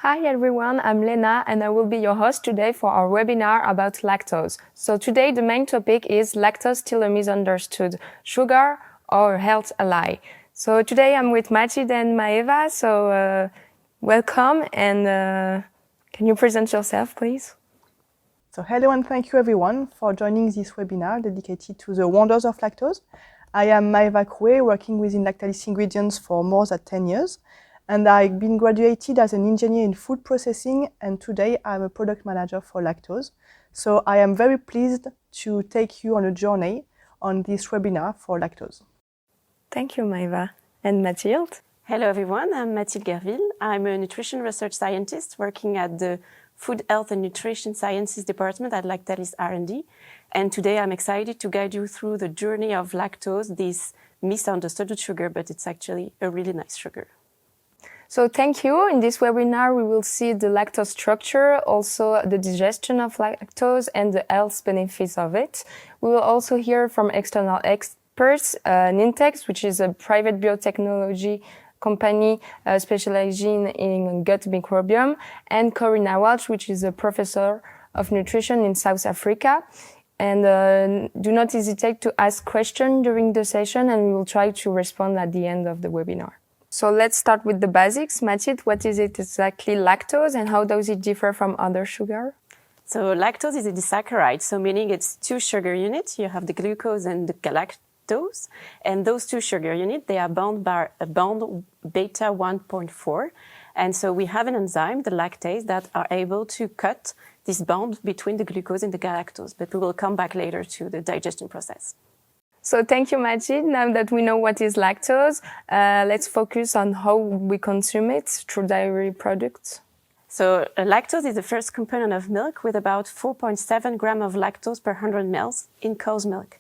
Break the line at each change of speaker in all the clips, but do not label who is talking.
Hi everyone, I'm Lena and I will be your host today for our webinar about lactose. So today the main topic is lactose still a misunderstood sugar or health ally. So today I'm with Mathilde and Maeva, so welcome and can you present yourself please?
So hello and thank you everyone for joining this webinar dedicated to the wonders of lactose. I am Maeva Koué, working within Lactalis Ingredients for more than 10 years. And I've been graduated as an engineer in food processing, and today I'm a product manager for lactose. So I am very pleased to take you on a journey on this webinar for lactose.
Thank you, Maeva. And Mathilde?
Hello everyone, I'm Mathilde Gerville. I'm a nutrition research scientist working at the Food, Health and Nutrition Sciences Department at Lactalis R&D. And today I'm excited to guide you through the journey of lactose, this misunderstood sugar, but it's actually a really nice sugar.
So thank you. In this webinar, we will see the lactose structure, also the digestion of lactose and the health benefits of it. We will also hear from external experts, Nintex, which is a private biotechnology company specializing in gut microbiome, and Corinna Walsh, which is a professor of nutrition in South Africa. And do not hesitate to ask questions during the session, and we will try to respond at the end of the webinar. So let's start with the basics. Mathilde, what is it exactly lactose and how does it differ from other sugar?
So lactose is a disaccharide, so meaning it's two sugar units. You have the glucose and the galactose. And those two sugar units, they are bound by a bond beta 1.4. And so we have an enzyme, the lactase, that are able to cut this bond between the glucose and the galactose. But we will come back later to the digestion process.
So thank you, Mathilde. Now that we know what is lactose, let's focus on how we consume it through dairy products.
So lactose is the first component of milk with about 4.7 grams of lactose per 100 ml in cow's milk.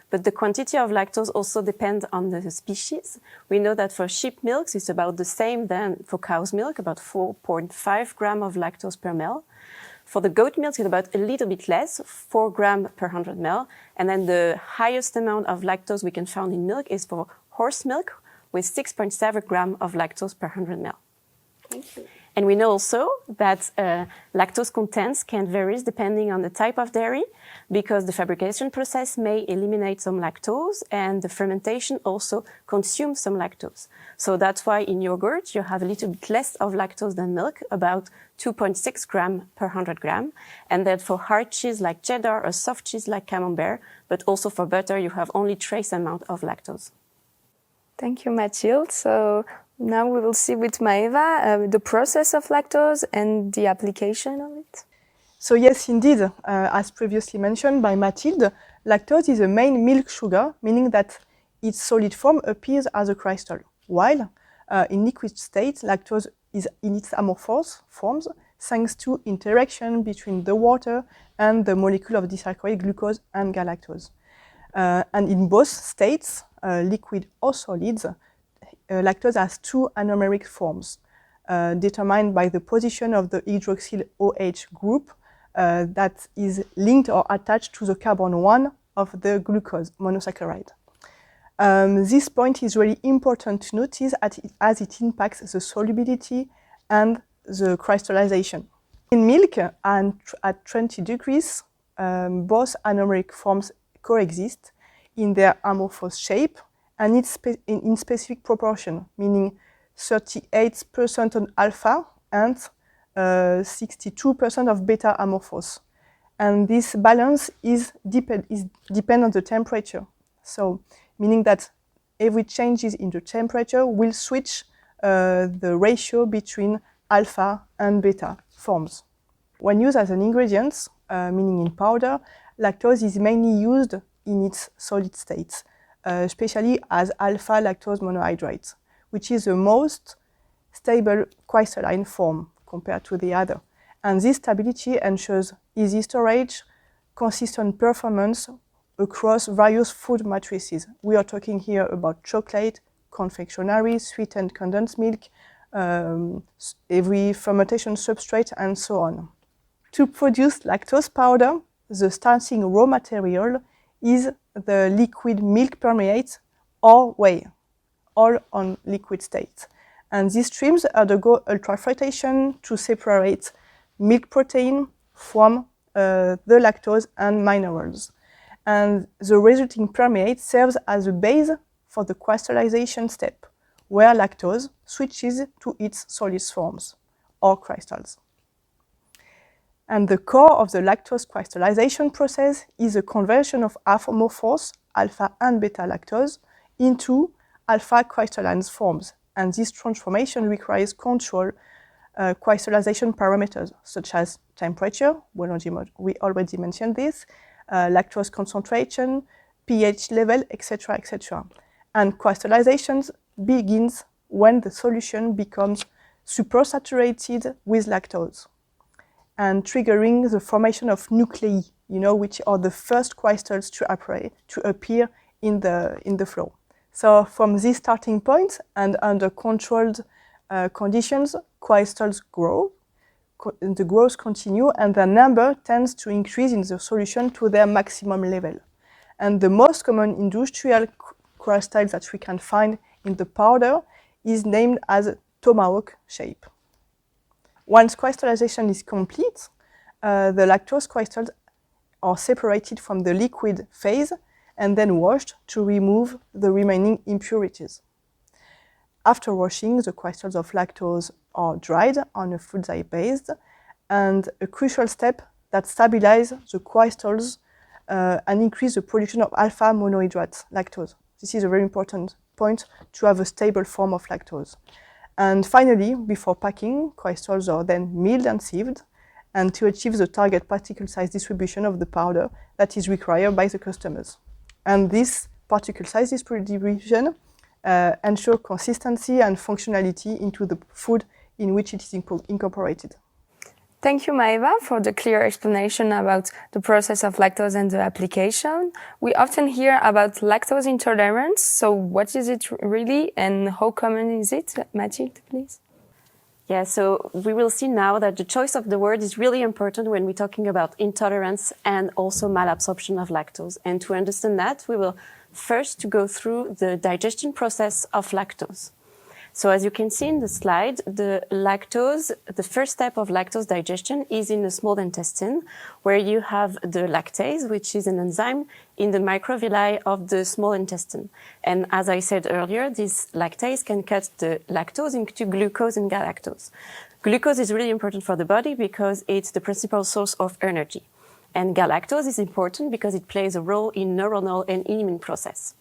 But the quantity of lactose also depends on the species. We know that for sheep milks, it's about the same than for cow's milk, about 4.5 grams of lactose per ml. For the goat milk, it's about a little bit less, 4 grams per 100 ml. And then the highest amount of lactose we can find in milk is for horse milk with 6.7 grams of lactose per 100 ml.
Thank you.
And we know also that lactose contents can vary depending on the type of dairy, because the fabrication process may eliminate some lactose and the fermentation also consumes some lactose. So that's why in yogurt you have a little bit less of lactose than milk, about 2.6 grams per 100 grams. And that for hard cheese like cheddar or soft cheese like camembert, but also for butter, you have only trace amount of lactose.
Thank you, Mathilde. So now we will see with Maeva the process of lactose and the application of it.
So yes, indeed, as previously mentioned by Mathilde, lactose is a main milk sugar, meaning that its solid form appears as a crystal, while in liquid state, lactose is in its amorphous forms thanks to interaction between the water and the molecule of disaccharide glucose and galactose. And in both states, liquid or solids, lactose has two anomeric forms determined by the position of the hydroxyl OH group that is linked or attached to the carbon 1 of the glucose monosaccharide. This point is really important to notice as it impacts the solubility and the crystallization. In milk and at 20 degrees, both anomeric forms coexist in their amorphous shape and in specific proportion, meaning 38% on alpha and 62% of beta amorphous. And this balance depend on the temperature. So, meaning that every changes in the temperature will switch the ratio between alpha and beta forms. When used as an ingredient, meaning in powder, lactose is mainly used in its solid states, especially as alpha-lactose monohydrate, which is the most stable crystalline form compared to the other. And this stability ensures easy storage, consistent performance across various food matrices. We are talking here about chocolate, confectionery, sweetened condensed milk, every fermentation substrate, and so on. To produce lactose powder, the starting raw material is the liquid milk permeate or whey, all on liquid state. And these streams undergo ultrafiltration to separate milk protein from the lactose and minerals. And the resulting permeate serves as a base for the crystallization step, where lactose switches to its solid forms, or crystals. And the core of the lactose crystallization process is the conversion of amorphous alpha and beta lactose into alpha crystalline forms. And this transformation requires control crystallization parameters such as temperature, we already mentioned this, lactose concentration, pH level, etc., etc. And crystallization begins when the solution becomes supersaturated with lactose and triggering the formation of nuclei, which are the first crystals to appear in the flow. So from this starting point and under controlled conditions, crystals grow, the growth continues, and their number tends to increase in the solution to their maximum level. And the most common industrial crystals that we can find in the powder is named as tomahawk shape. Once crystallization is complete, the lactose crystals are separated from the liquid phase and then washed to remove the remaining impurities. After washing, the crystals of lactose are dried on a food dye base, and a crucial step that stabilizes the crystals and increase the production of alpha monohydrate lactose. This is a very important point to have a stable form of lactose. And finally, before packing, crystals are then milled and sieved, and to achieve the target particle size distribution of the powder that is required by the customers. And this particle size distribution ensures consistency and functionality into the food in which it is incorporated.
Thank you, Maeva, for the clear explanation about the process of lactose and the application. We often hear about lactose intolerance. So what is it really and how common is it? Mathilde, please.
Yeah, so we will see now that the choice of the word is really important when we're talking about intolerance and also malabsorption of lactose. And to understand that, we will first go through the digestion process of lactose. So as you can see in the slide, the first step of lactose digestion is in the small intestine, where you have the lactase, which is an enzyme in the microvilli of the small intestine. And as I said earlier, this lactase can cut the lactose into glucose and galactose. Glucose is really important for the body because it's the principal source of energy. And galactose is important because it plays a role in neuronal and immune process.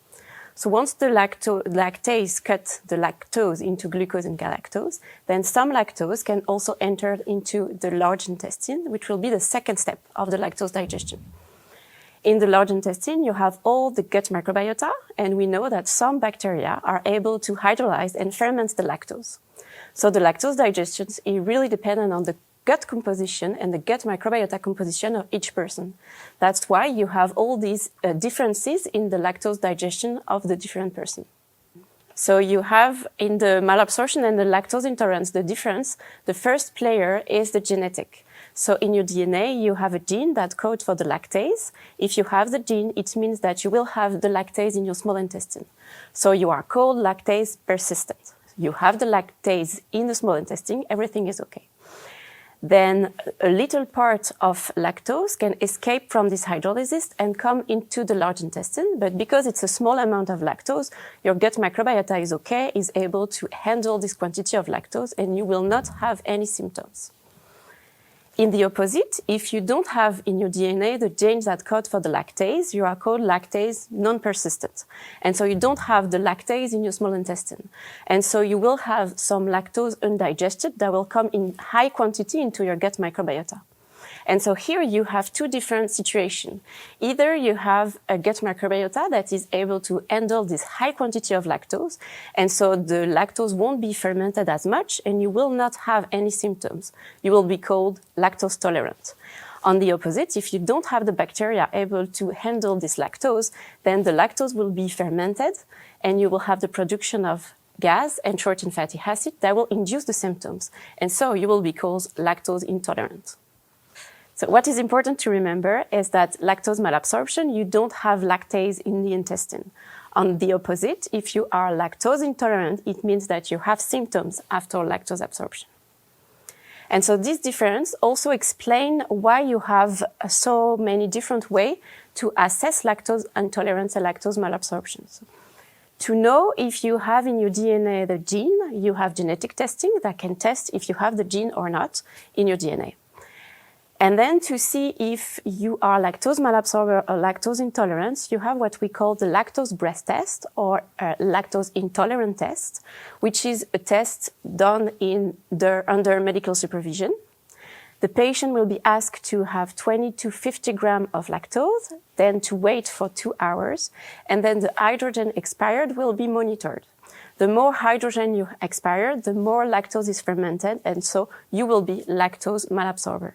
So once the lactase cuts the lactose into glucose and galactose, then some lactose can also enter into the large intestine, which will be the second step of the lactose digestion. In the large intestine, you have all the gut microbiota, and we know that some bacteria are able to hydrolyze and ferment the lactose. So the lactose digestion is really dependent on the gut composition and the gut microbiota composition of each person. That's why you have all these differences in the lactose digestion of the different person. So you have in the malabsorption and the lactose intolerance, the difference, the first player is the genetic. So in your DNA, you have a gene that codes for the lactase. If you have the gene, it means that you will have the lactase in your small intestine. So you are called lactase persistent. You have the lactase in the small intestine, everything is okay. Then a little part of lactose can escape from this hydrolysis and come into the large intestine. But because it's a small amount of lactose, your gut microbiota is okay, is able to handle this quantity of lactose, and you will not have any symptoms. In the opposite, if you don't have in your DNA the genes that code for the lactase, you are called lactase non-persistent. And so you don't have the lactase in your small intestine. And so you will have some lactose undigested that will come in high quantity into your gut microbiota. And so here you have two different situations. Either you have a gut microbiota that is able to handle this high quantity of lactose, and so the lactose won't be fermented as much, and you will not have any symptoms. You will be called lactose tolerant. On the opposite, if you don't have the bacteria able to handle this lactose, then the lactose will be fermented, and you will have the production of gas and short-chain fatty acid that will induce the symptoms. And so you will be called lactose intolerant. So what is important to remember is that lactose malabsorption, you don't have lactase in the intestine. On the opposite, if you are lactose intolerant, it means that you have symptoms after lactose absorption. And so this difference also explains why you have so many different ways to assess lactose intolerance and lactose malabsorption. So, to know if you have in your DNA the gene, you have genetic testing that can test if you have the gene or not in your DNA. And then to see if you are lactose malabsorber or lactose intolerant, you have what we call the lactose breath test or lactose intolerant test, which is a test done under medical supervision. The patient will be asked to have 20 to 50 grams of lactose, then to wait for 2 hours, and then the hydrogen expired will be monitored. The more hydrogen you expire, the more lactose is fermented, and so you will be lactose malabsorber.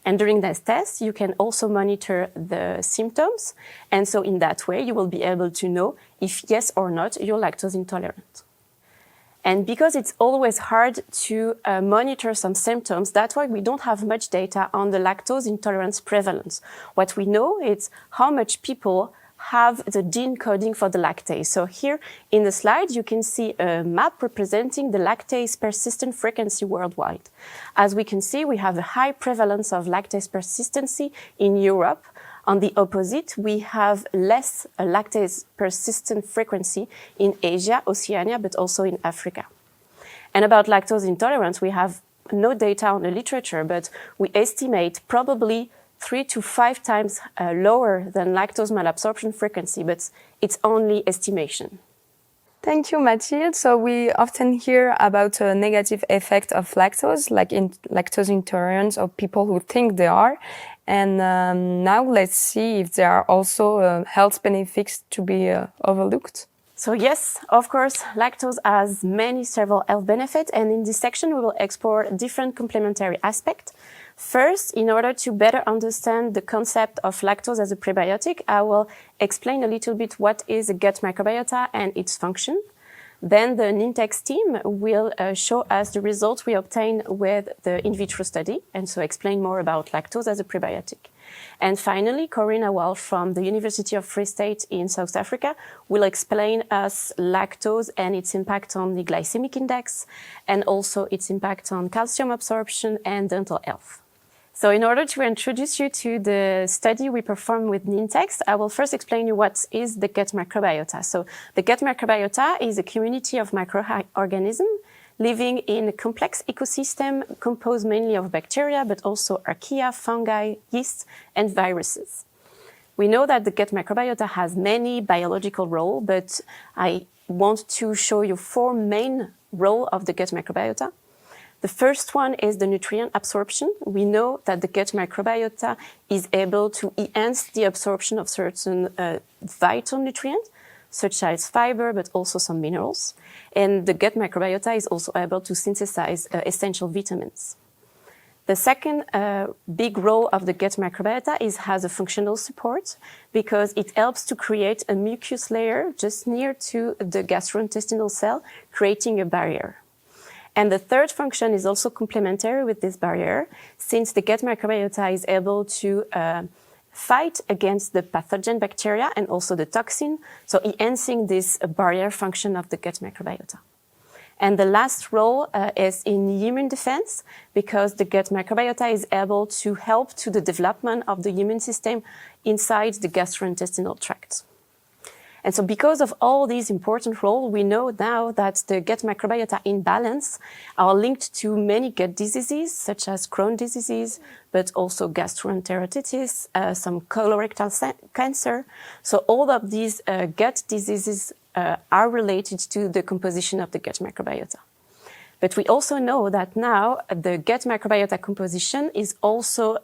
And during this test, you can also monitor the symptoms. And so in that way, you will be able to know if yes or not you're lactose intolerant. And because it's always hard to monitor some symptoms, that's why we don't have much data on the lactose intolerance prevalence. What we know is how much people have the gene coding for the lactase. So here in the slide, you can see a map representing the lactase persistent frequency worldwide. As we can see, we have a high prevalence of lactase persistency in Europe. On the opposite, we have less lactase persistent frequency in Asia, Oceania, but also in Africa. And about lactose intolerance, we have no data on the literature, but we estimate probably 3 to 5 times lower than lactose malabsorption frequency, but it's only estimation.
Thank you, Mathilde. So we often hear about a negative effect of lactose, like in lactose intolerance, or people who think they are. And now let's see if there are also health benefits to be overlooked.
So yes, of course, lactose has several health benefits, and in this section we will explore different complementary aspects. First, in order to better understand the concept of lactose as a prebiotic, I will explain a little bit what is a gut microbiota and its function. Then the Nintex team will show us the results we obtained with the in vitro study, and so explain more about lactose as a prebiotic. And finally, Corinna Wall from the University of Free State in South Africa will explain us lactose and its impact on the glycemic index, and also its impact on calcium absorption and dental health. So in order to introduce you to the study we performed with Nintex, I will first explain you what is the gut microbiota. So the gut microbiota is a community of microorganisms living in a complex ecosystem composed mainly of bacteria, but also archaea, fungi, yeast, and viruses. We know that the gut microbiota has many biological roles, but I want to show you 4 main roles of the gut microbiota. The first one is the nutrient absorption. We know that the gut microbiota is able to enhance the absorption of certain vital nutrients, such as fiber, but also some minerals. And the gut microbiota is also able to synthesize essential vitamins. The second big role of the gut microbiota is as a functional support, because it helps to create a mucus layer just near to the gastrointestinal cell, creating a barrier. And the third function is also complementary with this barrier, since the gut microbiota is able to fight against the pathogen bacteria and also the toxin, so enhancing this barrier function of the gut microbiota. And the last role is in immune defense, because the gut microbiota is able to help to the development of the immune system inside the gastrointestinal tract. And so because of all these important roles, we know now that the gut microbiota imbalance are linked to many gut diseases, such as Crohn's disease, but also gastroenteritis, some colorectal cancer. So all of these gut diseases are related to the composition of the gut microbiota. But we also know that now the gut microbiota composition is also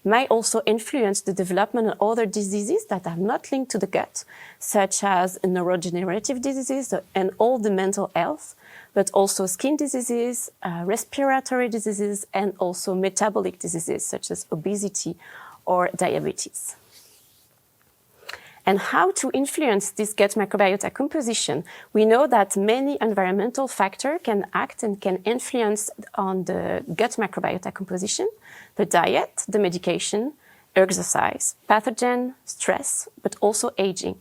might also influence the development of other diseases that are not linked to the gut, such as neurodegenerative diseases and all the mental health, but also skin diseases, respiratory diseases, and also metabolic diseases such as obesity or diabetes. And how to influence this gut microbiota composition? We know that many environmental factors can act and can influence on the gut microbiota composition: the diet, the medication, exercise, pathogen, stress, but also aging.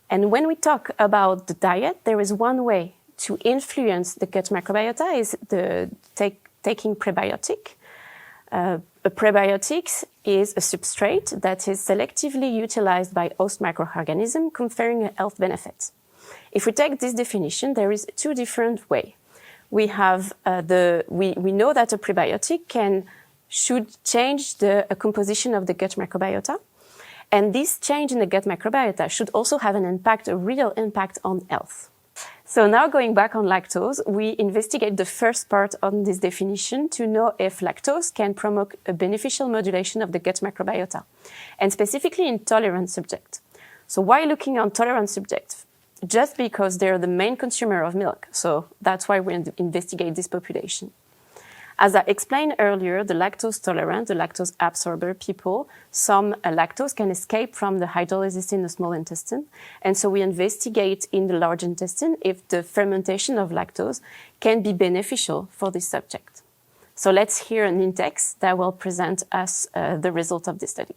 And when we talk about the diet, there is one way to influence the gut microbiota is taking prebiotic. A prebiotics is a substrate that is selectively utilized by host microorganisms, conferring a health benefit. If we take this definition, there is two different ways. We have we know that a prebiotic should change the composition of the gut microbiota, and this change in the gut microbiota should also have an impact, a real impact on health. So now going back on lactose, we investigate the first part on this definition to know if lactose can promote a beneficial modulation of the gut microbiota, and specifically in tolerant subjects. So why looking on tolerant subjects? Just because they're the main consumer of milk. So that's why we investigate this population. As I explained earlier, the lactose tolerant, the lactose absorber people, some lactose can escape from the hydrolysis in the small intestine. And so we investigate in the large intestine if the fermentation of lactose can be beneficial for this subject. So let's hear an in-text that will present us the result of this study.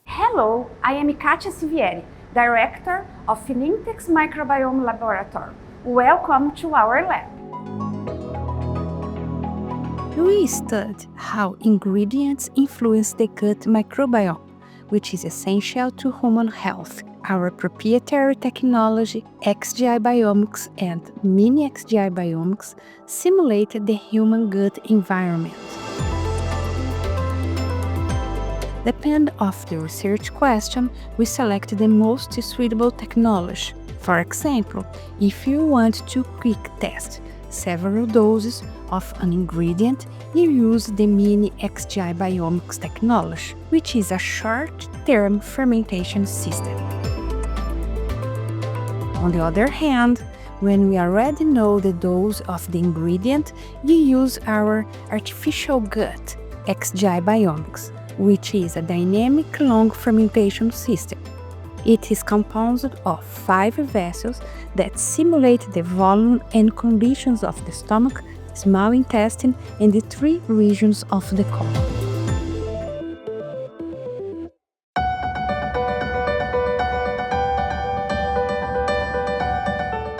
Hello, I am Katia Sivieri, Director of Finintex Microbiome Laboratory. Welcome to our lab.
We studied how ingredients influence the gut microbiome, which is essential to human health. Our proprietary technology, XGI Biomics and Mini XGI Biomics, simulated the human gut environment. Depending on the research question, we select the most suitable technology. For example, if you want to quick test several doses of an ingredient, you use the Mini XGI Biomics technology, which is a short-term fermentation system. On the other hand, when we already know the dose of the ingredient, you use our artificial gut, XGI Biomics, which is a dynamic long fermentation system. It is composed of 5 vessels that simulate the volume and conditions of the stomach, small intestine, and the 3 regions of the colon.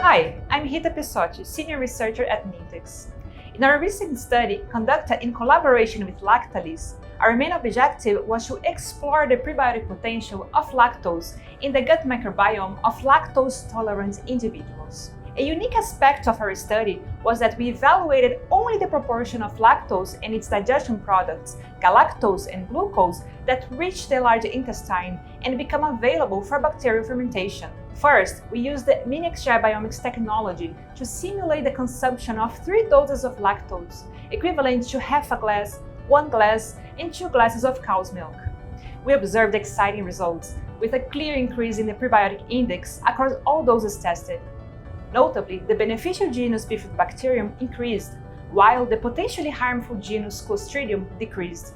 Hi, I'm Rita Pessotti, Senior Researcher at Nintex. In our recent study, conducted in collaboration with Lactose, our main objective was to explore the prebiotic potential of lactose in the gut microbiome of lactose-tolerant individuals. A unique aspect of our study was that we evaluated only the proportion of lactose and its digestion products, galactose and glucose, that reach the large intestine and become available for bacterial fermentation. First, we used the Mini XGI Biomics technology to simulate the consumption of 3 doses of lactose, equivalent to half a glass, 1 glass, and 2 glasses of cow's milk. We observed exciting results, with a clear increase in the prebiotic index across all doses tested. Notably, the beneficial genus Bifidobacterium increased, while the potentially harmful genus Clostridium decreased.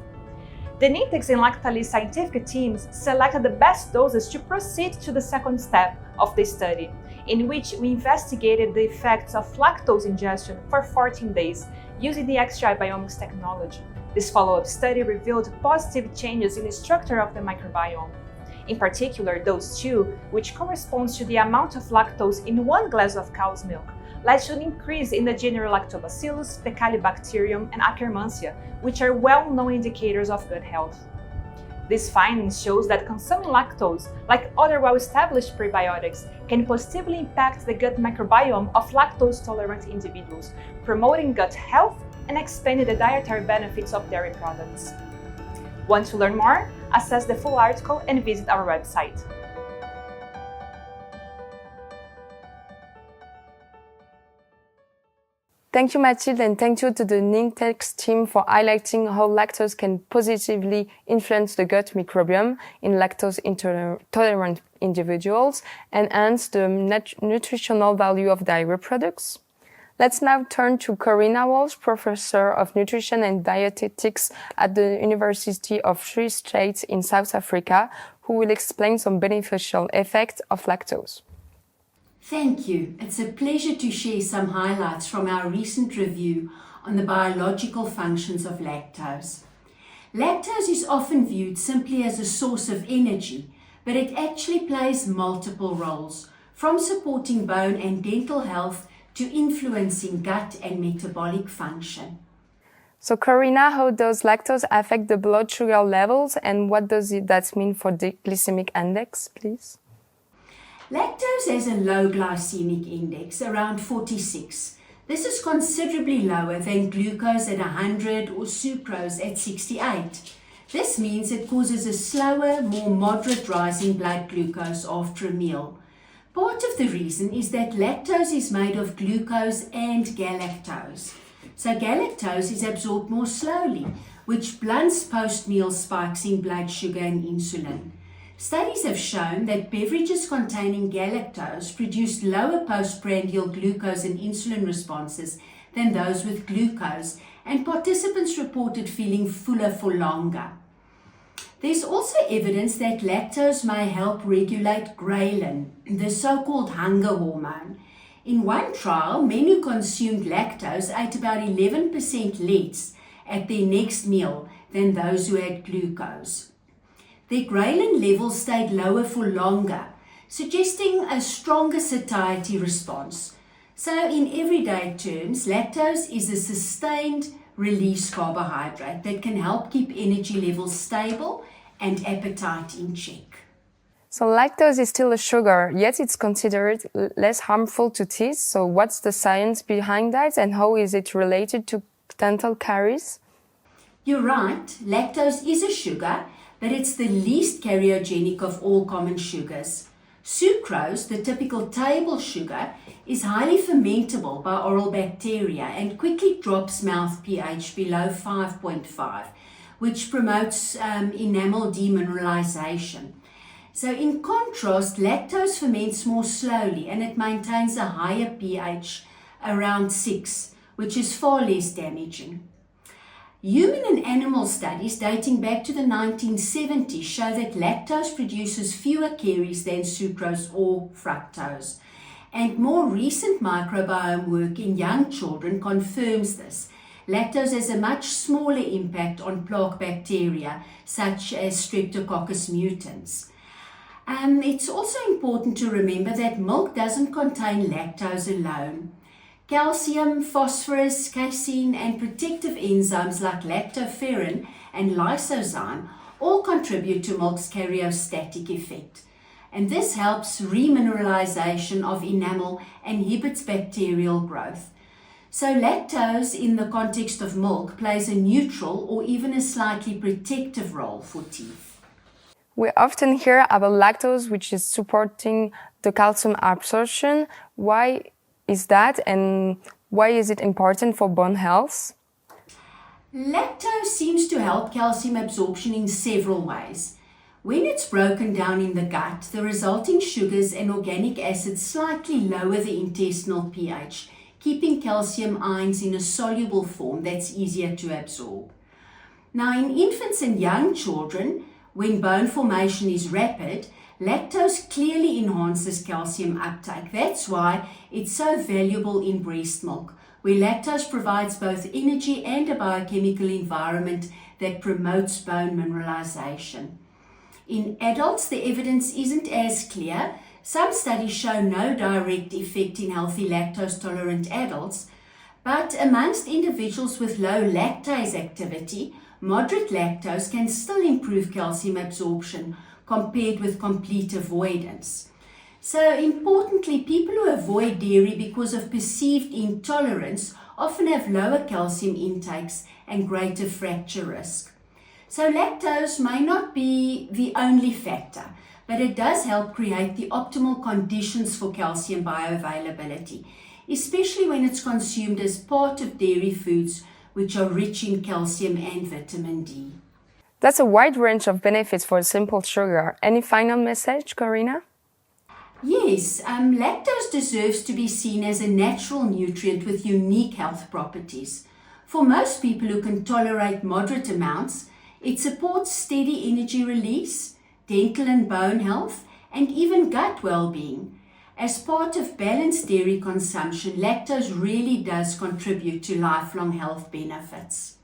The Nintex and Lactase scientific teams selected the best doses to proceed to the second step of the study, in which we investigated the effects of lactose ingestion for 14 days using the XGI Biomics technology. This follow-up study revealed positive changes in the structure of the microbiome. In particular, those 2, which corresponds to the amount of lactose in 1 glass of cow's milk, led to an increase in the genera Lactobacillus, Fecalibacterium, and Akkermansia, which are well-known indicators of gut health. These findings shows that consuming lactose, like other well-established prebiotics, can positively impact the gut microbiome of lactose-tolerant individuals, promoting gut health and expanding the dietary benefits of dairy products. Want to learn more? Access the full article and visit our website.
Thank you, Mathilde, and thank you to the Nintex team for highlighting how lactose can positively influence the gut microbiome in lactose-intolerant individuals and hence the nutritional value of dairy products. Let's now turn to Corina Walsh, Professor of Nutrition and Dietetics at the University of Free State in South Africa, who will explain some beneficial effects of lactose.
Thank you. It's a pleasure to share some highlights from our recent review on the biological functions of lactose. Lactose is often viewed simply as a source of energy, but it actually plays multiple roles, from supporting bone and dental health to influencing gut and metabolic function.
So, Karina, how does lactose affect the blood sugar levels, and what does that mean for the glycemic index, please?
Lactose has a low glycemic index, around 46. This is considerably lower than glucose at 100 or sucrose at 68. This means it causes a slower, more moderate rise in blood glucose after a meal. Part of the reason is that lactose is made of glucose and galactose. So galactose is absorbed more slowly, which blunts post-meal spikes in blood sugar and insulin. Studies have shown that beverages containing galactose produce lower postprandial glucose and insulin responses than those with glucose, and participants reported feeling fuller for longer. There's also evidence that lactose may help regulate ghrelin, the so-called hunger hormone. In one trial, men who consumed lactose ate about 11% less at their next meal than those who had glucose. Their ghrelin levels stayed lower for longer, suggesting a stronger satiety response. So in everyday terms, lactose is a sustained release carbohydrate that can help keep energy levels stable and appetite in check.
So lactose is still a sugar, yet it's considered less harmful to teeth. So what's the science behind that, and how is it related to dental caries?
You're right, lactose is a sugar, but it's the least cariogenic of all common sugars. Sucrose, the typical table sugar, is highly fermentable by oral bacteria and quickly drops mouth pH below 5.5, which promotes enamel demineralization. So in contrast, lactose ferments more slowly and it maintains a higher pH around 6, which is far less damaging. Human and animal studies dating back to the 1970s show that lactose produces fewer caries than sucrose or fructose. And more recent microbiome work in young children confirms this. Lactose has a much smaller impact on plaque bacteria, such as Streptococcus mutans. It's also important to remember that milk doesn't contain lactose alone. Calcium, phosphorus, casein, and protective enzymes like lactoferrin and lysozyme all contribute to milk's karyostatic effect. And this helps remineralization of enamel and inhibits bacterial growth. So lactose in the context of milk plays a neutral or even a slightly protective role for teeth.
We often hear about lactose, which is supporting the calcium absorption. Why is that, and why is it important for bone health?
Lactose seems to help calcium absorption in several ways. When it's broken down in the gut, the resulting sugars and organic acids slightly lower the intestinal pH, keeping calcium ions in a soluble form that's easier to absorb. Now, in infants and young children, when bone formation is rapid, lactose clearly enhances calcium uptake. That's why it's so valuable in breast milk, where lactose provides both energy and a biochemical environment that promotes bone mineralization. In adults, the evidence isn't as clear. Some studies show no direct effect in healthy lactose-tolerant adults, but amongst individuals with low lactase activity, moderate lactose can still improve calcium absorption compared with complete avoidance. So importantly, people who avoid dairy because of perceived intolerance often have lower calcium intakes and greater fracture risk. So lactose may not be the only factor, but it does help create the optimal conditions for calcium bioavailability, especially when it's consumed as part of dairy foods which are rich in calcium and vitamin D.
That's a wide range of benefits for simple sugar. Any final message, Karina?
Yes, lactose deserves to be seen as a natural nutrient with unique health properties. For most people who can tolerate moderate amounts, it supports steady energy release, dental and bone health, and even gut well-being. As part of balanced dairy consumption, lactose really does contribute to lifelong health benefits.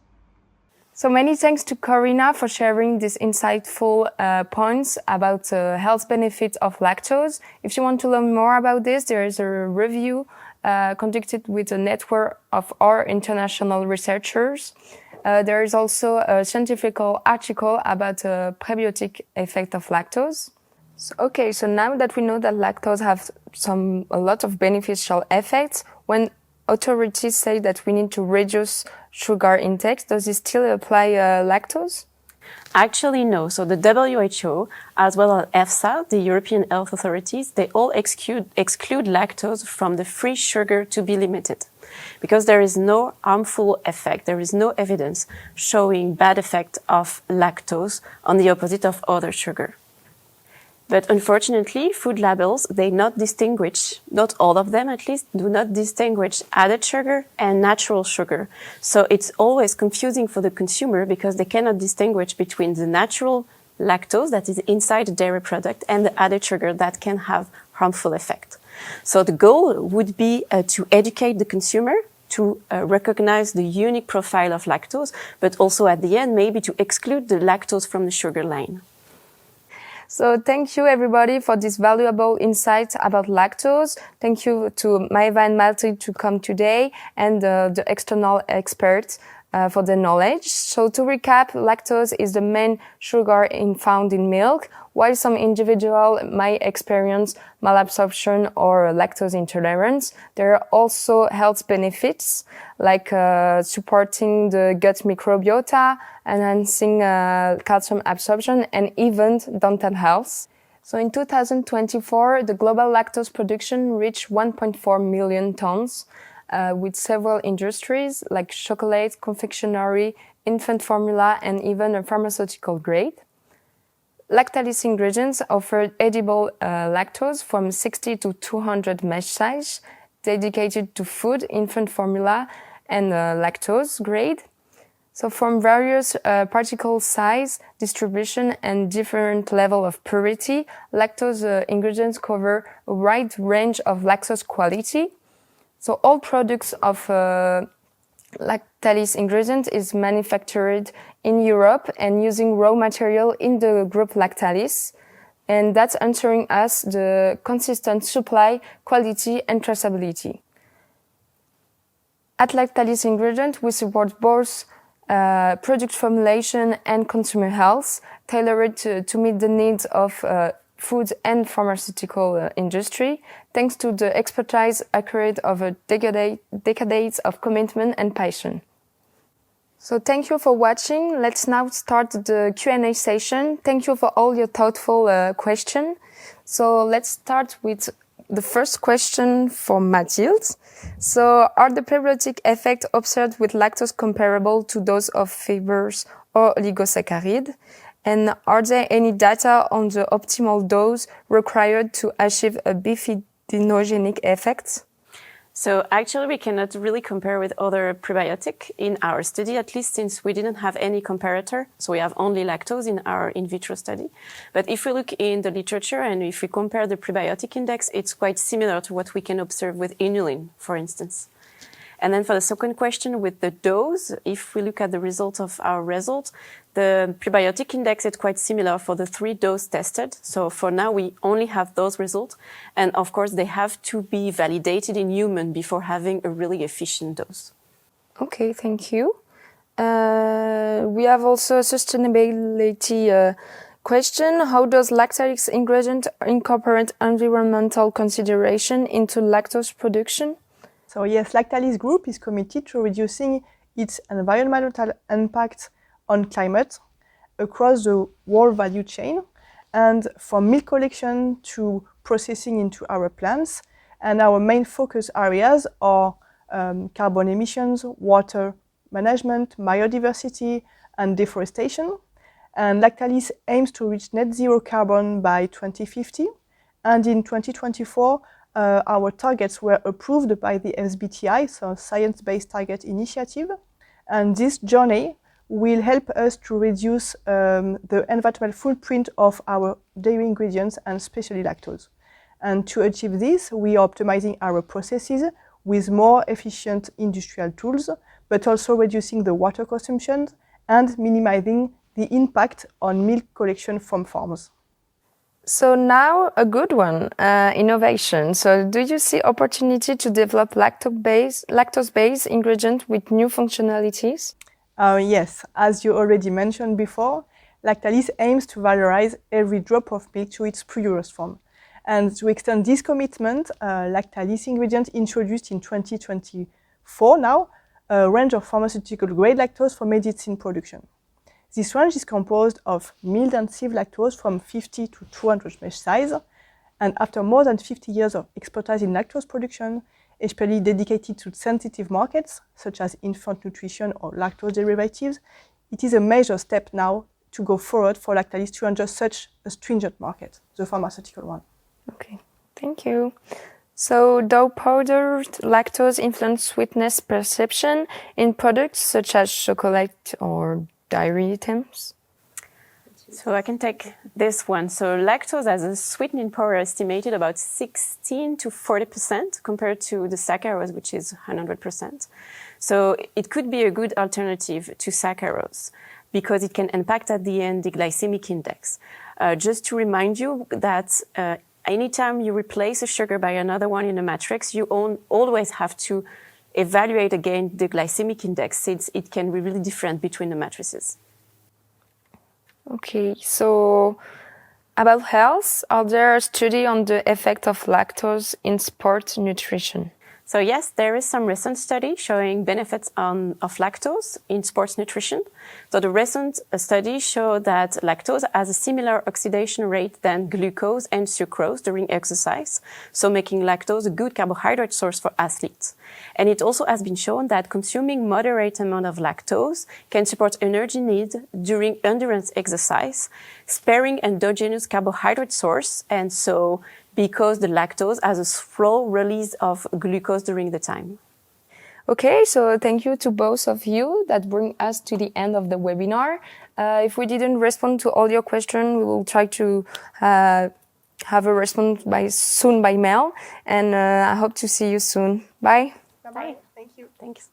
So many thanks to Corina for sharing these insightful points about the health benefits of lactose. If you want to learn more about this, there is a review conducted with a network of our international researchers. There is also a scientific article about the prebiotic effect of lactose. So now that we know that lactose have a lot of beneficial effects, when authorities say that we need to reduce sugar intake, does it still apply lactose?
Actually, no. So the WHO, as well as EFSA, the European Health Authorities, they all exclude lactose from the free sugar to be limited. Because there is no harmful effect, there is no evidence showing bad effect of lactose on the opposite of other sugar. But unfortunately, food labels, they not distinguish, not all of them at least, do not distinguish added sugar and natural sugar. So it's always confusing for the consumer because they cannot distinguish between the natural lactose that is inside the dairy product and the added sugar that can have harmful effect. So the goal would be to educate the consumer to recognize the unique profile of lactose, but also at the end, maybe to exclude the lactose from the sugar line.
So thank you everybody for this valuable insight about lactose. Thank you to Maeva and Malte to come today and the external experts for the knowledge. So to recap, lactose is the main sugar found in milk. While some individuals might experience malabsorption or lactose intolerance, there are also health benefits like supporting the gut microbiota, enhancing calcium absorption, and even dental health. So in 2024, the global lactose production reached 1.4 million tons, with several industries like chocolate, confectionery, infant formula, and even a pharmaceutical grade. Lactalis ingredients offered edible lactose from 60 to 200 mesh size, dedicated to food, infant formula, and lactose grade. So from various particle size, distribution, and different level of purity, lactose ingredients cover a wide range of lactose quality. So all products of Lactalis ingredient is manufactured in Europe and using raw material in the group Lactalis. And that's ensuring us the consistent supply, quality, and traceability. At Lactalis ingredient, we support both product formulation and consumer health, tailored to meet the needs of food and pharmaceutical industry, thanks to the expertise accurate of a decades of commitment and passion. So thank you for watching. Let's now start the Q&A session. Thank you for all your thoughtful questions. So let's start with the first question for Mathilde. So are the prebiotic effects observed with lactose comparable to those of fibers or oligosaccharides? And are there any data on the optimal dose required to achieve a bifidinogenic effect?
So actually, we cannot really compare with other prebiotic in our study, at least since we didn't have any comparator. So we have only lactose in our in vitro study. But if we look in the literature and if we compare the prebiotic index, it's quite similar to what we can observe with inulin, for instance. And then for the second question with the dose, if we look at the results of our results, the prebiotic index is quite similar for the 3 doses tested. So for now, we only have those results. And of course, they have to be validated in human before having a really efficient dose.
Okay, thank you. We have also a sustainability question. How does Lactalis ingredient incorporate environmental consideration into lactose production?
So yes, Lactalis Group is committed to reducing its environmental impact on climate across the whole value chain, and from milk collection to processing into our plants. And our main focus areas are carbon emissions, water management, biodiversity, and deforestation. And Lactalis aims to reach net zero carbon by 2050. And in 2024, our targets were approved by the SBTi, so Science Based Target Initiative. And this journey will help us to reduce the environmental footprint of our dairy ingredients, and especially lactose. And to achieve this, we are optimizing our processes with more efficient industrial tools, but also reducing the water consumption and minimizing the impact on milk collection from farms.
So now a good one, innovation. So do you see opportunity to develop lactose-based ingredient with new functionalities?
Yes, as you already mentioned before, Lactalis aims to valorize every drop of milk to its purest form. And to extend this commitment, Lactalis ingredient introduced in 2024 now a range of pharmaceutical-grade lactose for medicine production. This range is composed of milled and sieved lactose from 50 to 200 mesh size, and after more than 50 years of expertise in lactose production, especially dedicated to sensitive markets, such as infant nutrition or lactose derivatives, it is a major step now to go forward for Lactalis to enter such a stringent market, the pharmaceutical one.
Okay, thank you. So, dough powdered lactose influence sweetness perception in products such as chocolate or dairy items?
So I can take this one. So lactose has a sweetening power estimated about 16 to 40% compared to the saccharose, which is 100%. So it could be a good alternative to saccharose because it can impact at the end the glycemic index. Just to remind you that anytime you replace a sugar by another one in a matrix, you always have to evaluate again the glycemic index since it can be really different between the matrices.
Okay, so about health, are there studies on the effect of lactose in sport nutrition?
So yes, there is some recent study showing benefits of lactose in sports nutrition. So the recent study showed that lactose has a similar oxidation rate than glucose and sucrose during exercise, so making lactose a good carbohydrate source for athletes. And it also has been shown that consuming moderate amount of lactose can support energy need during endurance exercise, sparing endogenous carbohydrate source, and so because the lactose has a slow release of glucose during the time.
Okay, so thank you to both of you. That brings us to the end of the webinar. If we didn't respond to all your questions, we will try to have a response soon by mail. And I hope to see you soon. Bye.
Bye-bye. Thank you.
Thanks.